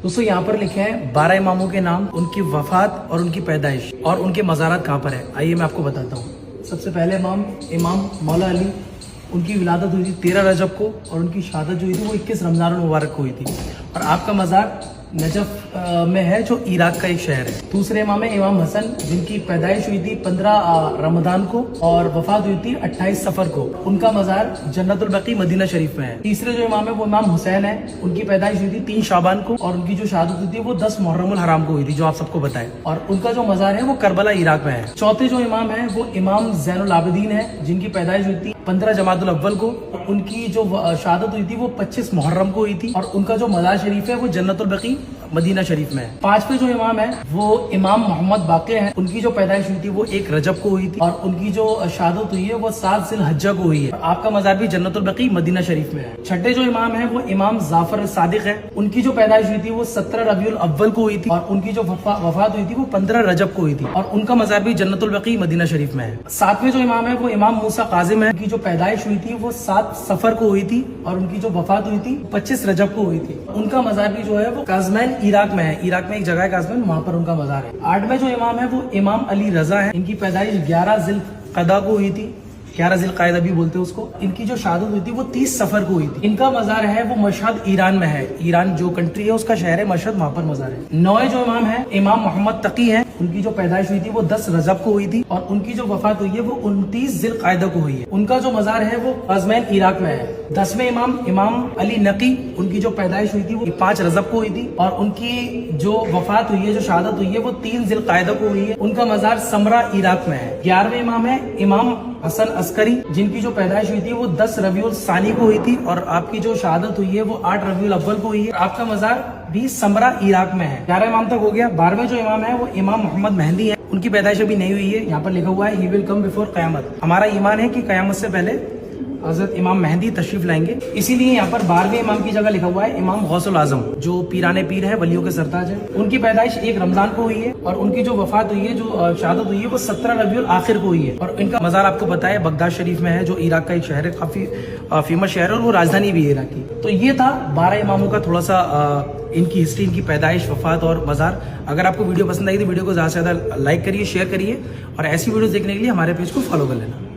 دوستوں یہاں پر لکھے ہیں 12 اماموں کے نام، ان کی وفات اور ان کی پیدائش اور ان کے مزارات کہاں پر ہے. آئیے میں آپ کو بتاتا ہوں. سب سے پہلے امام مولا علی، ان کی ولادت ہوئی تھی 13 رجب کو اور ان کی شہادت جو ہوئی تھی وہ 21 رمضان المبارک کو ہوئی تھی. اور آپ کا مزار نجف میں ہے جو عراق کا ایک شہر ہے. دوسرے امام ہیں امام حسن، جن کی پیدائش ہوئی تھی 15 رمضان کو اور وفات ہوئی تھی 28 صفر کو. ان کا مزار جنت البقیع مدینہ شریف میں ہے. تیسرے جو امام ہے وہ امام حسین ہے، ان کی پیدائش ہوئی تھی 3 شعبان کو اور ان کی جو شہادت ہوئی تھی وہ 10 محرم الحرام کو ہوئی تھی، جو آپ سب کو بتائے. اور ان کا جو مزار ہے وہ کربلا عراق میں ہے. چوتھے جو امام ہیں وہ امام زین العابدین ہے، جن کی پیدائش ہوئی تھی 15 جمادی الاول کو. ان کی جو شہادت ہوئی تھی وہ 25 محرم کو ہوئی تھی اور ان کا جو مزار شریف ہے وہ جنت البقیع مدینہ شریف میں ہے. پانچویں جو امام ہے وہ امام محمد باقر ہیں. ان کی جو پیدائش ہوئی تھی وہ 1 رجب کو ہوئی تھی اور ان کی جو شہادت ہوئی ہے وہ 7 ذی الحجہ کو ہوئی ہے. آپ کا مزار بھی جنت البقیع مدینہ شریف میں ہے. چھٹے جو امام ہیں وہ امام جعفر صادق ہے. ان کی جو پیدائش ہوئی تھی وہ 17 ربیع الاول کو ہوئی تھی اور ان کی جو وفات ہوئی تھی وہ 15 رجب کو ہوئی تھی اور ان کا مزار بھی جنت البقیع مدینہ شریف میں ہے. ساتویں جو امام ہے وہ امام موسیٰ کاظم ہے. ان کی جو پیدائش ہوئی تھی وہ 7 صفر کو ہوئی تھی اور ان کی جو وفات ہوئی تھی 25 رجب کو ہوئی تھی. ان کا مزار بھی جو ہے وہ کاظمین عراق میں ہے. عراق میں ایک جگہ ہے کاظمین، وہاں پر ان کا مزار ہے. آٹھویں جو امام ہے وہ امام علی رضا ہے. ان کی پیدائش 11 ذی القعدہ کو ہوئی تھی، 11 ذی القعدہ بھی بولتے ہیں اس کو. ان کی جو شہادت ہوئی تھی وہ 30 صفر کو ہوئی تھی. ان کا مزار ہے وہ مشہد ایران میں ہے. ایران جو کنٹری ہے اس کا شہر ہے مشہد، وہاں پر مزار ہے. نویں جو امام ہے امام محمد تقی ہے. ان کی جو پیدائش ہوئی تھی وہ 10 رجب کو ہوئی تھی اور ان کی جو وفات ہوئی ہے وہ 29 ذی القعدہ کو ہوئی ہے. ان کا جو مزار ہے وہ کاظمین عراق میں ہے. 10ویں امام علی نقی، ان کی جو پیدائش ہوئی تھی وہ 5 رجب کو ہوئی تھی اور ان کی جو وفات ہوئی ہے، جو شہادت ہوئی ہے وہ 3 ذی القعدہ کو ہوئی ہے. ان کا مزار سمرا عراق میں ہے. 11ویں امام ہے امام حسن عسکری، جن کی جو پیدائش ہوئی تھی وہ 10 ربیع الثانی کو ہوئی تھی اور آپ کی جو شہادت ہوئی ہے وہ 8 ربیع الاول کو ہوئی ہے. آپ کا مزار بھی سمرا عراق میں ہے. 11 امام تک ہو گیا. 12ویں جو امام ہے وہ امام محمد مہدی ہے. ان کی پیدائش ابھی نہیں ہوئی ہے. یہاں پر لکھا ہوا ہے ہی ول کم بفور قیامت. ہمارا ایمان ہے کہ قیامت سے پہلے حضرت امام مہدی تشریف لائیں گے، اسی لیے یہاں پر 12ویں امام کی جگہ لکھا ہوا ہے امام غوث العظم، جو پیرانے پیر ہے، ولیوں کے سرتاج ہے. ان کی پیدائش 1 رمضان کو ہوئی ہے اور ان کی جو وفات ہوئی ہے، جو شہادت ہوئی ہے وہ 17 ربیع الاخر کو ہوئی ہے. اور ان کا مزار آپ کو بتایا بغداد شریف میں ہے، جو عراق کا ایک شہر ہے، کافی فیمس شہر ہے اور وہ راجدھانی بھی ہے عراق کی. تو یہ تھا 12 اماموں کا تھوڑا سا ان کی ہسٹری، ان کی پیدائش، وفات اور مزار. اگر آپ کو ویڈیو پسند آئی تو ویڈیو کو زیادہ سے زیادہ لائک کریے، شیئر کریے اور ایسی ویڈیوز دیکھنے کے لیے ہمارے پیج کو فالو کر لینا.